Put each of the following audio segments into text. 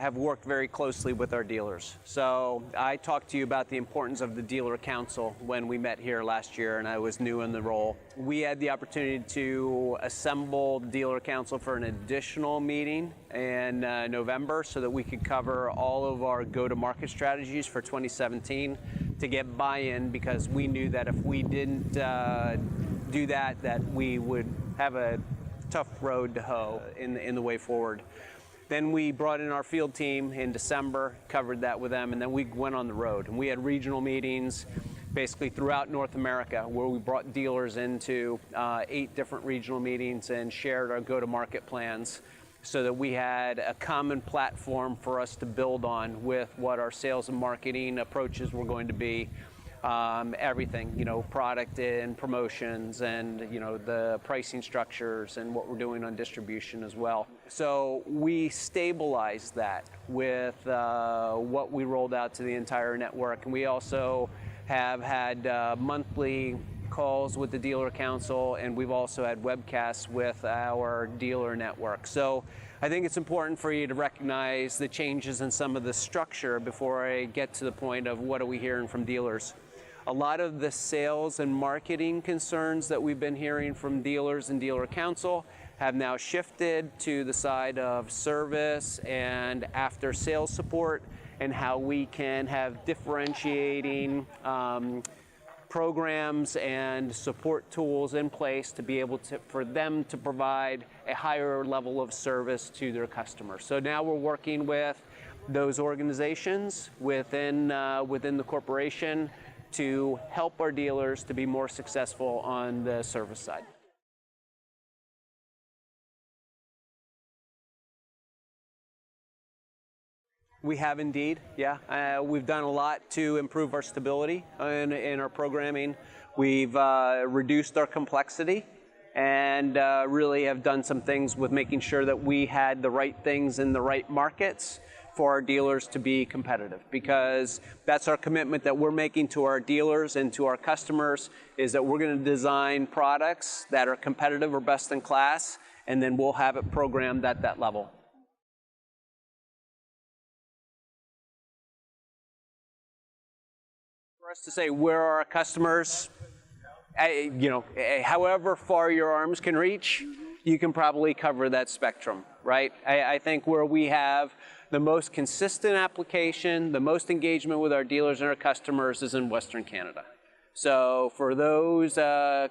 have worked very closely with our dealers. So I talked to you about the importance of the dealer council when we met here last year and I was new in the role. We had the opportunity to assemble dealer council for an additional meeting in November so that we could cover all of our go-to-market strategies for 2017 to get buy-in, because we knew that if we didn't do that, that we would have a tough road to hoe in the way forward. Then we brought in our field team in December, covered that with them, and then we went on the road. And we had regional meetings basically throughout North America where we brought dealers into 8 different regional meetings and shared our go-to-market plans so that we had a common platform for us to build on with what our sales and marketing approaches were going to be. Everything, product and promotions and, the pricing structures and what we're doing on distribution as well. So we stabilized that with what we rolled out to the entire network. And we also have had monthly calls with the dealer council, and we've also had webcasts with our dealer network. So I think it's important for you to recognize the changes in some of the structure before I get to the point of what are we hearing from dealers. A lot of the sales and marketing concerns that we've been hearing from dealers and dealer council have now shifted to the side of service and after sales support, and how we can have differentiating programs and support tools in place to be able to, for them to provide a higher level of service to their customers. So now we're working with those organizations within the corporation to help our dealers to be more successful on the service side. We have indeed, yeah. We've done a lot to improve our stability in our programming. We've reduced our complexity and really have done some things with making sure that we had the right things in the right markets for our dealers to be competitive, because that's our commitment that we're making to our dealers and to our customers, is that we're going to design products that are competitive or best in class, and then we'll have it programmed at that level. For us to say where are our customers, however far your arms can reach, you can probably cover that spectrum, right? I think where we have the most consistent application, the most engagement with our dealers and our customers is in Western Canada. So for those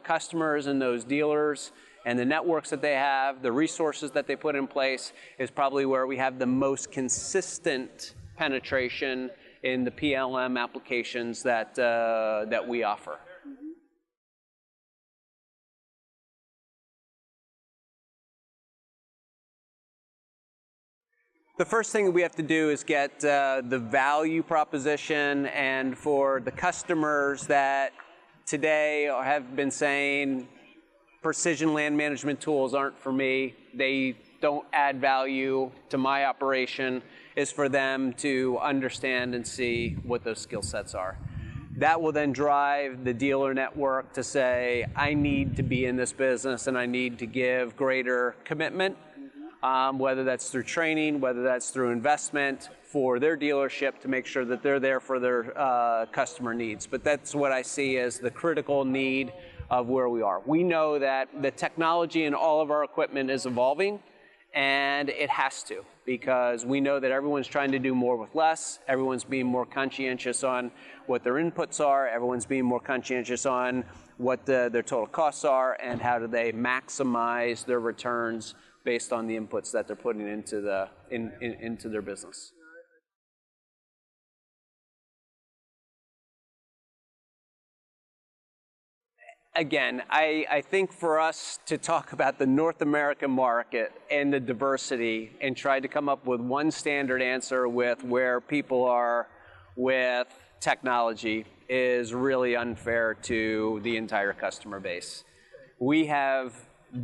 customers and those dealers and the networks that they have, the resources that they put in place is probably where we have the most consistent penetration in the PLM applications that we offer. The first thing we have to do is get the value proposition, and for the customers that today have been saying precision land management tools aren't for me, they don't add value to my operation, is for them to understand and see what those skill sets are. That will then drive the dealer network to say, I need to be in this business and I need to give greater commitment. Whether that's through training, whether that's through investment for their dealership to make sure that they're there for their customer needs. But that's what I see as the critical need of where we are. We know that the technology in all of our equipment is evolving, and it has to, because we know that everyone's trying to do more with less, everyone's being more conscientious on what their inputs are, everyone's being more conscientious on what their total costs are, and how do they maximize their returns based on the inputs that they're putting into their business. Again, I think for us to talk about the North American market and the diversity and try to come up with one standard answer with where people are with technology is really unfair to the entire customer base. We have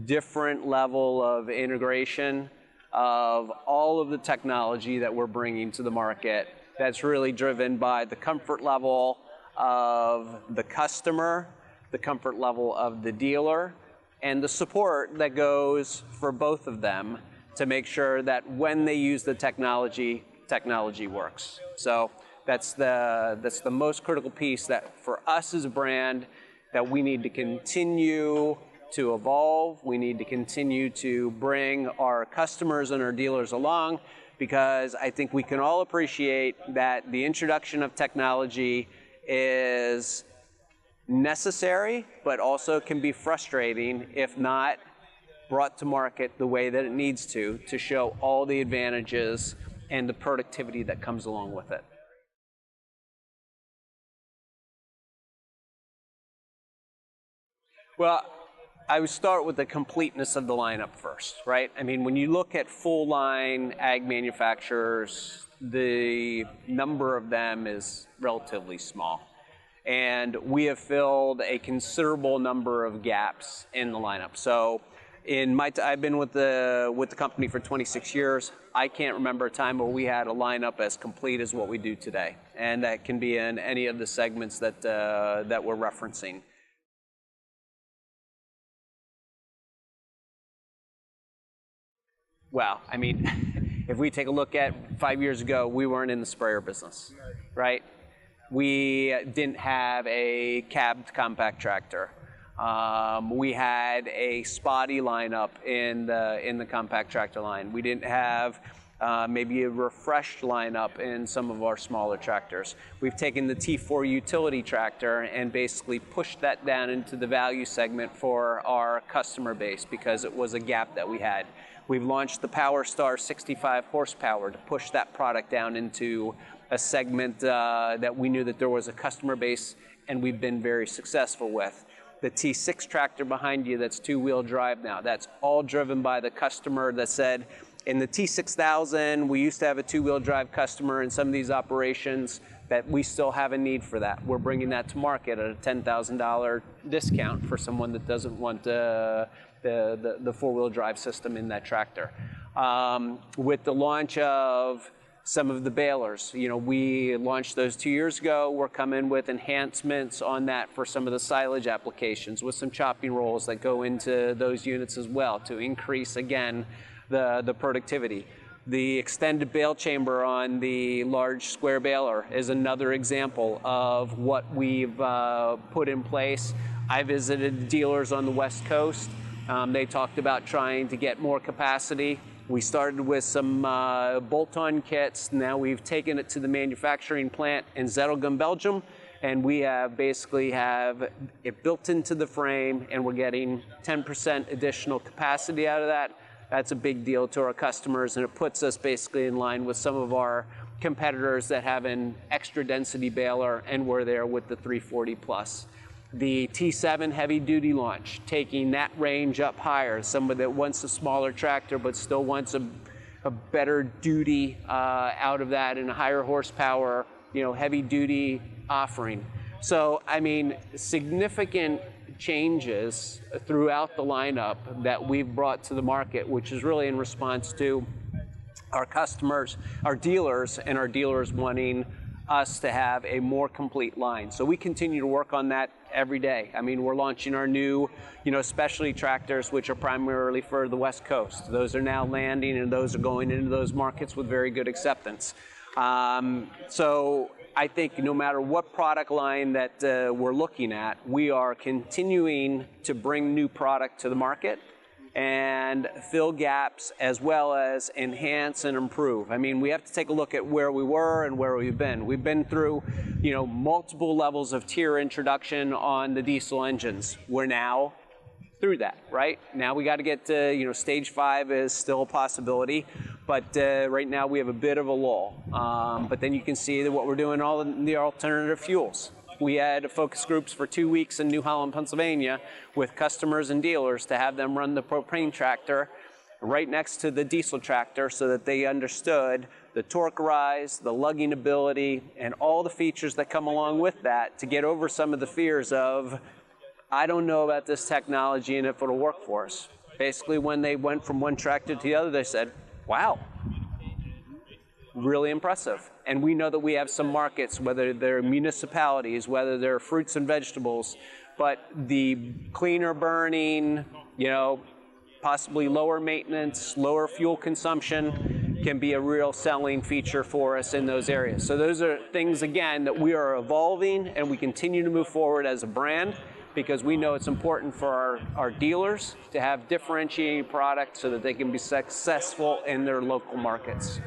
different level of integration of all of the technology that we're bringing to the market that's really driven by the comfort level of the customer, the comfort level of the dealer, and the support that goes for both of them to make sure that when they use the technology, technology works. So that's the most critical piece that for us as a brand that we need to continue to evolve. We need to continue to bring our customers and our dealers along, because I think we can all appreciate that the introduction of technology is necessary, but also can be frustrating if not brought to market the way that it needs to show all the advantages and the productivity that comes along with it. Well, I would start with the completeness of the lineup first, right? I mean, when you look at full line ag manufacturers, the number of them is relatively small. And we have filled a considerable number of gaps in the lineup. So I've been with the company for 26 years. I can't remember a time where we had a lineup as complete as what we do today. And that can be in any of the segments that we're referencing. Well, I mean, if we take a look at 5 years ago, we weren't in the sprayer business, right? We didn't have a cabbed compact tractor. We had a spotty lineup in the compact tractor line. We didn't have maybe a refreshed lineup in some of our smaller tractors. We've taken the T4 utility tractor and basically pushed that down into the value segment for our customer base because it was a gap that we had. We've launched the PowerStar 65 horsepower to push that product down into a segment that we knew that there was a customer base and we've been very successful with. The T6 tractor behind you that's two-wheel drive now, that's all driven by the customer that said, in the T6000, we used to have a two-wheel drive customer in some of these operations that we still have a need for that. We're bringing that to market at a $10,000 discount for someone that doesn't want the four-wheel drive system in that tractor. With the launch of some of the balers, we launched those 2 years ago. We're coming with enhancements on that for some of the silage applications with some chopping rolls that go into those units as well to increase, again, the productivity. The extended bale chamber on the large square baler is another example of what we've put in place. I visited dealers on the West Coast. They talked about trying to get more capacity. We started with some bolt-on kits. Now we've taken it to the manufacturing plant in Zettelgem, Belgium, and we basically have it built into the frame, and we're getting 10% additional capacity out of that. That's a big deal to our customers, and it puts us basically in line with some of our competitors that have an extra density baler, and we're there with the 340 plus. The T7 heavy duty launch, taking that range up higher, someone that wants a smaller tractor but still wants a better duty out of that and a higher horsepower, heavy duty offering. So, I mean, significant changes throughout the lineup that we've brought to the market, which is really in response to our customers, our dealers, and our dealers wanting us to have a more complete line. So we continue to work on that every day. I mean, we're launching our new, specialty tractors, which are primarily for the West Coast. Those are now landing, and those are going into those markets with very good acceptance. So I think no matter what product line that we're looking at, we are continuing to bring new product to the market and fill gaps as well as enhance and improve. I mean, we have to take a look at where we were and where we've been. We've been through, multiple levels of tier introduction on the diesel engines. We're now through that, right? Now we got to get to, stage 5 is still a possibility, but right now we have a bit of a lull. But then you can see that what we're doing all in the alternative fuels. We had focus groups for 2 weeks in New Holland, Pennsylvania with customers and dealers to have them run the propane tractor right next to the diesel tractor so that they understood the torque rise, the lugging ability, and all the features that come along with that to get over some of the fears of, I don't know about this technology and if it'll work for us. Basically, when they went from one tractor to the other, they said, wow, really impressive. And we know that we have some markets, whether they're municipalities, whether they're fruits and vegetables, but the cleaner burning, possibly lower maintenance, lower fuel consumption, can be a real selling feature for us in those areas. So those are things, again, that we are evolving, and we continue to move forward as a brand, because we know it's important for our dealers to have differentiating products so that they can be successful in their local markets.